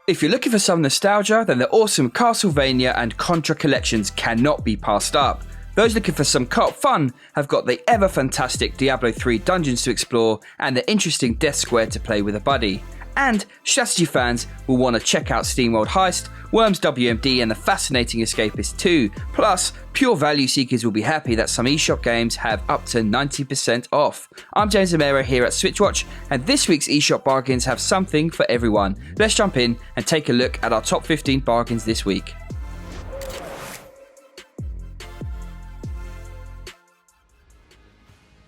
If you're looking for some nostalgia, then the awesome Castlevania and Contra collections cannot be passed up. Those looking for some co-op fun have got the ever fantastic Diablo 3 dungeons to explore and the interesting Death Squared to play with a buddy. And strategy fans will want to check out SteamWorld Heist, Worms W.M.D. and the fascinating Escapists too. Plus, pure value seekers will be happy that some eShop games have up to 90% off. I'm James Amero here at SwitchWatch, and this week's eShop bargains have something for everyone. Let's jump in and take a look at our top 15 bargains this week.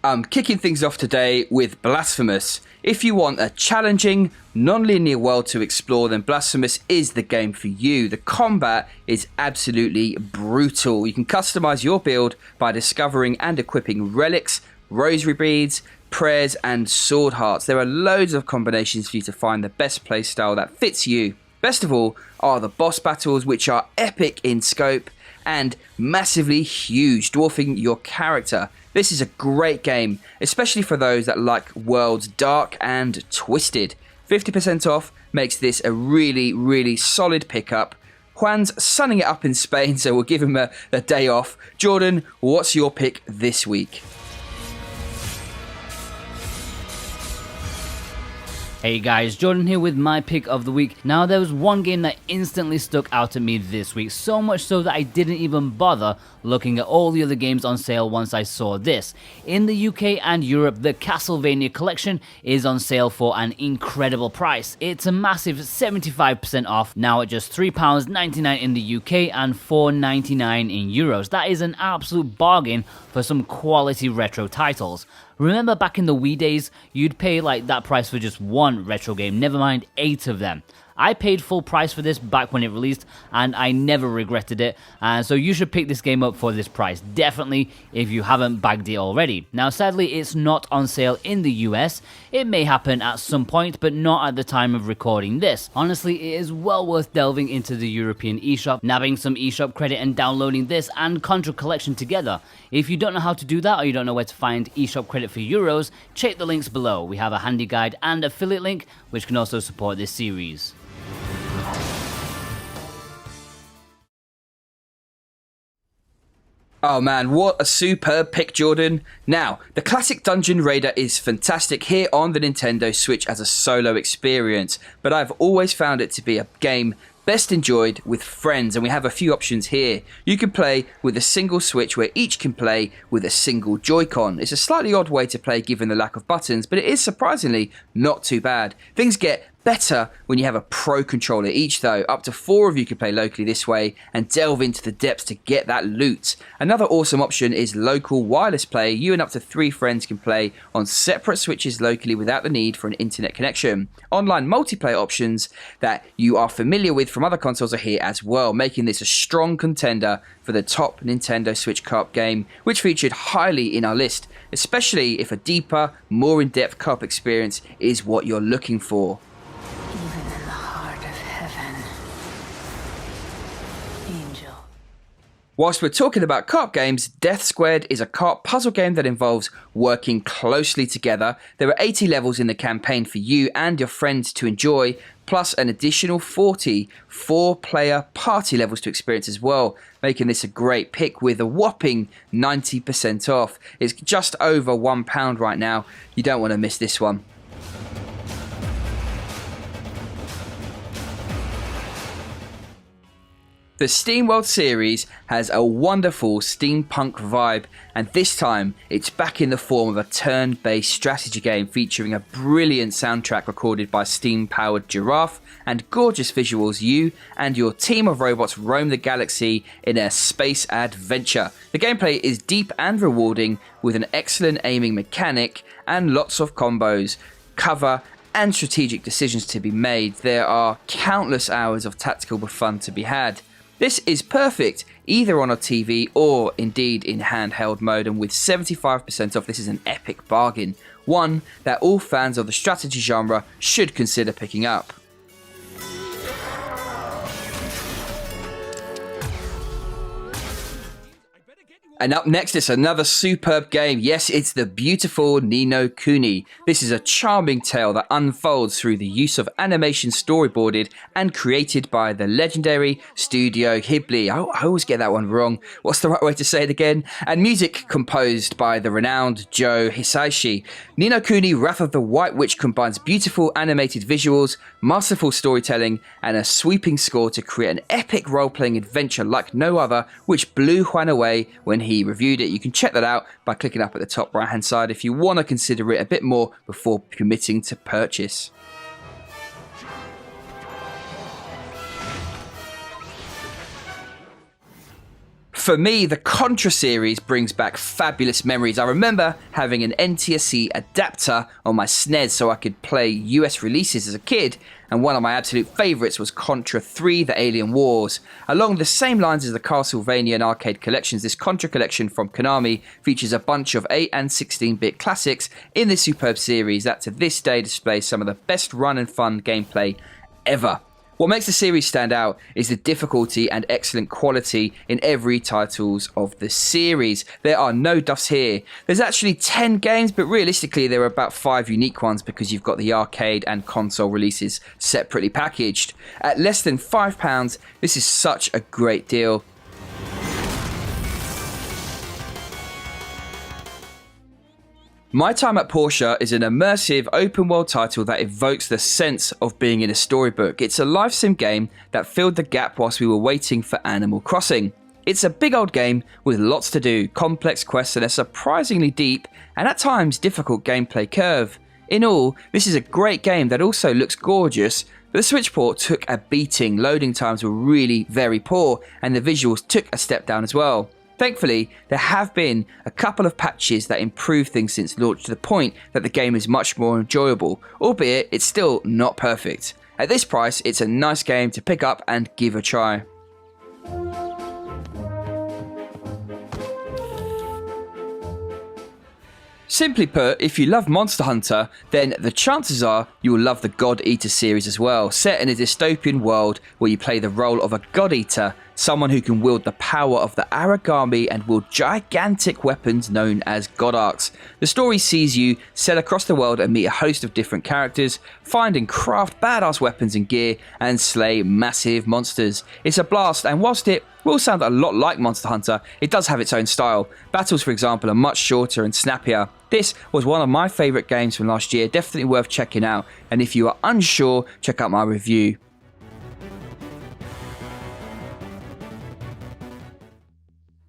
I'm kicking things off today with Blasphemous. If you want a challenging, non-linear world to explore, then Blasphemous is the game for you. The combat is absolutely brutal. You can customize your build by discovering and equipping relics, rosary beads, prayers, and sword hearts. There are loads of combinations for you to find the best playstyle that fits you. Best of all are the boss battles, which are epic in scope and massively huge, dwarfing your character. This is a great game, especially for those that like worlds dark and twisted. 50% off makes this a really solid pickup. Juan's sunning it up in Spain, so we'll give him a day off. Jordan, what's your pick this week? Hey guys, Jordan here with my pick of the week. Now there was one game that instantly stuck out at me this week, so much so that I didn't even bother looking at all the other games on sale once I saw this. In the UK and Europe, the Castlevania collection is on sale for an incredible price. It's a massive 75% off, now at just £3.99 in the UK and €4.99 in euros. That is an absolute bargain for some quality retro titles. Remember back in the Wii days, you'd pay like that price for just one retro game, never mind 8 of them. I paid full price for this back when it released and I never regretted it, so you should pick this game up for this price, definitely if you haven't bagged it already. Now sadly it's not on sale in the US, it may happen at some point but not at the time of recording this. Honestly, it is well worth delving into the European eShop, nabbing some eShop credit and downloading this and Contra collection together. If you don't know how to do that or you don't know where to find eShop credit for euros, check the links below. We have a handy guide and affiliate link which can also support this series. Oh man, what a superb pick, Jordan. Now, the classic Dungeon Raider is fantastic here on the Nintendo Switch as a solo experience, but I've always found it to be a game best enjoyed with friends, and we have a few options here. You can play with a single Switch where each can play with a single Joy-Con. It's a slightly odd way to play given the lack of buttons, but it is surprisingly not too bad. Things get better when you have a pro controller each though. Up to 4 of you can play locally this way and delve into the depths to get that loot. Another awesome option is local wireless play. You and up to 3 friends can play on separate Switches locally without the need for an internet connection. Online multiplayer options that you are familiar with from other consoles are here as well, making this a strong contender for the top Nintendo Switch co-op game, which featured highly in our list, especially if a deeper, more in-depth co-op experience is what you're looking for. Even in the heart of heaven, angel. Whilst we're talking about co-op games, Death Squared is a co-op puzzle game that involves working closely together. There are 80 levels in the campaign for you and your friends to enjoy, plus an additional 40 4-player party levels to experience as well, making this a great pick with a whopping 90% off. It's just over £1 right now. You don't want to miss this one. The SteamWorld series has a wonderful steampunk vibe, and this time it's back in the form of a turn-based strategy game featuring a brilliant soundtrack recorded by steam-powered giraffe and gorgeous visuals. You and your team of robots roam the galaxy in a space adventure. The gameplay is deep and rewarding with an excellent aiming mechanic and lots of combos, cover and strategic decisions to be made. There are countless hours of tactical fun to be had. This is perfect either on a TV or indeed in handheld mode, and with 75% off, this is an epic bargain, one that all fans of the strategy genre should consider picking up. And up next, it's another superb game. Yes, it's the beautiful Ni no Kuni. This is a charming tale that unfolds through the use of animation storyboarded and created by the legendary Studio Ghibli. I always get that one wrong. What's the right way to say it again? And music composed by the renowned Joe Hisaishi. Ni no Kuni Wrath of the White Witch combines beautiful animated visuals, masterful storytelling, and a sweeping score to create an epic role-playing adventure like no other, which blew Juan away when he reviewed it. You can check that out by clicking up at the top right hand side if you want to consider it a bit more before committing to purchase. For me, the Contra series brings back fabulous memories. I remember having an NTSC adapter on my SNES so I could play US releases as a kid, and one of my absolute favourites was Contra 3: The Alien Wars. Along the same lines as the Castlevania and arcade collections, this Contra collection from Konami features a bunch of 8 and 16-bit classics in this superb series that to this day displays some of the best run and fun gameplay ever. What makes the series stand out is the difficulty and excellent quality in every titles of the series. There are no duffs here. There's actually 10 games, but realistically there are about 5 unique ones because you've got the arcade and console releases separately packaged. At less than £5, this is such a great deal. My Time at Portia is an immersive open-world title that evokes the sense of being in a storybook. It's a life sim game that filled the gap whilst we were waiting for Animal Crossing. It's a big old game with lots to do, complex quests and a surprisingly deep and at times difficult gameplay curve. In all, this is a great game that also looks gorgeous, but the Switch port took a beating, loading times were really very poor and the visuals took a step down as well. Thankfully, there have been a couple of patches that improve things since launch to the point that the game is much more enjoyable, albeit it's still not perfect. At this price, it's a nice game to pick up and give a try. Simply put, if you love Monster Hunter, then the chances are you will love the God Eater series as well, set in a dystopian world where you play the role of a God Eater, someone who can wield the power of the Aragami and wield gigantic weapons known as God Arcs. The story sees you sail across the world and meet a host of different characters, find and craft badass weapons and gear, and slay massive monsters. It's a blast, and whilst it will sound a lot like Monster Hunter, it does have its own style. Battles, for example, are much shorter and snappier. This was one of my favourite games from last year, definitely worth checking out, and if you are unsure, check out my review.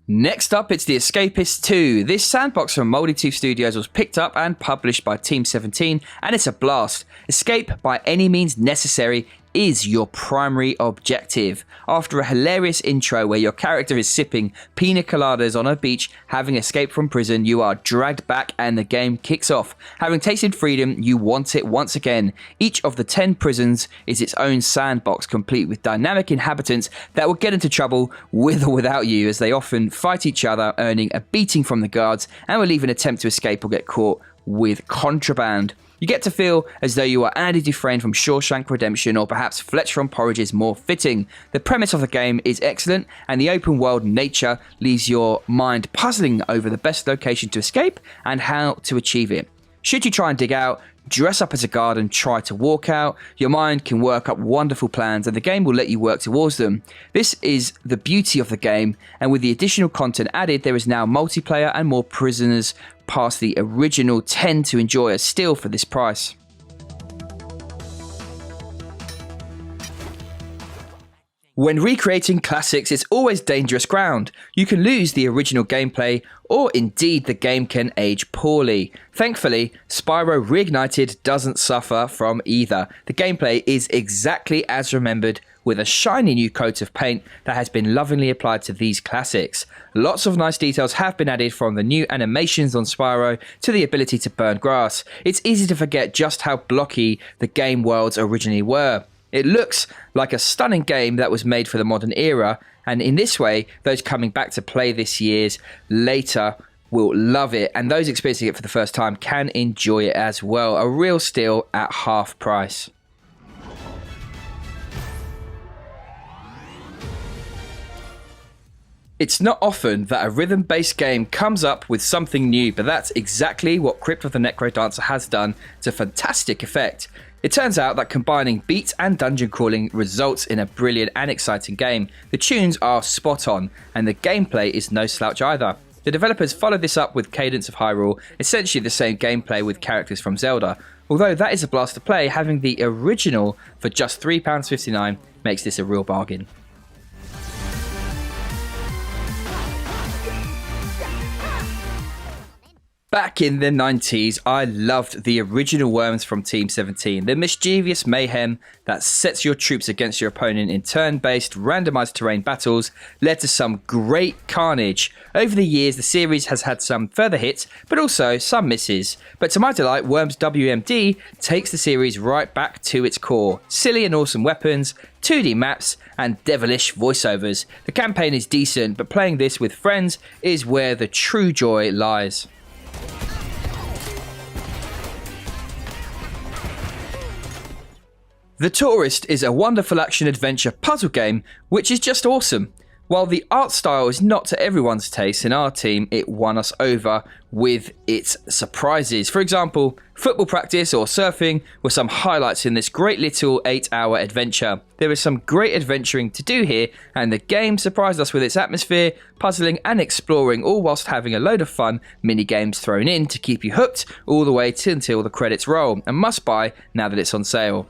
Next up, it's the Escapists 2. This sandbox from Moldy Tooth Studios was picked up and published by Team 17, and it's a blast. Escape by any means necessary is your primary objective. After a hilarious intro where your character is sipping pina coladas on a beach, having escaped from prison, you are dragged back and the game kicks off. Having tasted freedom, you want it once again. Each of the 10 prisons is its own sandbox, complete with dynamic inhabitants that will get into trouble with or without you, as they often fight each other, earning a beating from the guards, and will even attempt to escape or get caught with contraband. You get to feel as though you are Andy Dufresne from Shawshank Redemption, or perhaps Fletch from Porridge is more fitting. The premise of the game is excellent, and the open world nature leaves your mind puzzling over the best location to escape and how to achieve it. Should you try and dig out, dress up as a guard and try to walk out, your mind can work up wonderful plans and the game will let you work towards them. This is the beauty of the game, and with the additional content added, there is now multiplayer and more prisoners past the original 10 to enjoy a steal for this price. When recreating classics, it's always dangerous ground. You can lose the original gameplay, or indeed the game can age poorly. Thankfully, Spyro Reignited doesn't suffer from either. The gameplay is exactly as remembered, with a shiny new coat of paint that has been lovingly applied to these classics. Lots of nice details have been added, from the new animations on Spyro to the ability to burn grass. It's easy to forget just how blocky the game worlds originally were. It looks like a stunning game that was made for the modern era, and in this way, those coming back to play this years later will love it, and those experiencing it for the first time can enjoy it as well. A real steal at half price. It's not often that a rhythm-based game comes up with something new, but that's exactly what Crypt of the NecroDancer has done to fantastic effect. It turns out that combining beat and dungeon crawling results in a brilliant and exciting game. The tunes are spot on, and the gameplay is no slouch either. The developers followed this up with Cadence of Hyrule, essentially the same gameplay with characters from Zelda. Although that is a blast to play, having the original for just £3.59 makes this a real bargain. Back in the 90s, I loved the original Worms from Team 17, the mischievous mayhem that sets your troops against your opponent in turn-based, randomized terrain battles led to some great carnage. Over the years, the series has had some further hits, but also some misses. But to my delight, Worms W.M.D. takes the series right back to its core. Silly and awesome weapons, 2D maps, and devilish voiceovers. The campaign is decent, but playing this with friends is where the true joy lies. The Touryst is a wonderful action-adventure puzzle game which is just awesome. While the art style is not to everyone's taste, in our team it won us over with its surprises. For example, football practice or surfing were some highlights in this great little 8-hour adventure. There is some great adventuring to do here, and the game surprised us with its atmosphere, puzzling and exploring, all whilst having a load of fun mini-games thrown in to keep you hooked all the way until the credits roll, and must buy now that it's on sale.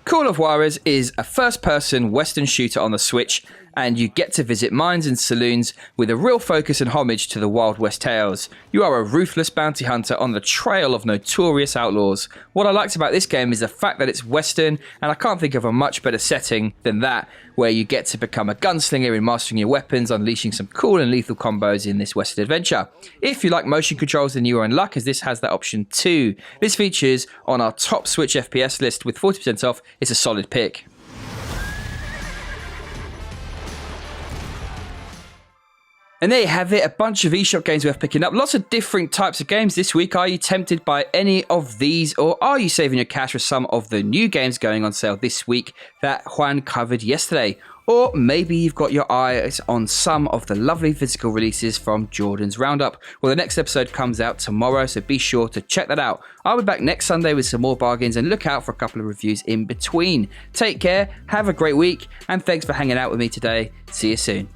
Call of Juarez is a first-person Western shooter on the Switch, and you get to visit mines and saloons with a real focus and homage to the Wild West tales. You are a ruthless bounty hunter on the trail of notorious outlaws. What I liked about this game is the fact that it's Western, and I can't think of a much better setting than that, where you get to become a gunslinger in mastering your weapons, unleashing some cool and lethal combos in this Western adventure. If you like motion controls, then you are in luck, as this has that option too. This features on our top Switch FPS list with 40% off. It's a solid pick. And there you have it, a bunch of eShop games worth picking up. Lots of different types of games this week. Are you tempted by any of these, or are you saving your cash for some of the new games going on sale this week that Juan covered yesterday? Or maybe you've got your eyes on some of the lovely physical releases from Jordan's Roundup. Well, the next episode comes out tomorrow, so be sure to check that out. I'll be back next Sunday with some more bargains, and look out for a couple of reviews in between. Take care, have a great week, and thanks for hanging out with me today. See you soon.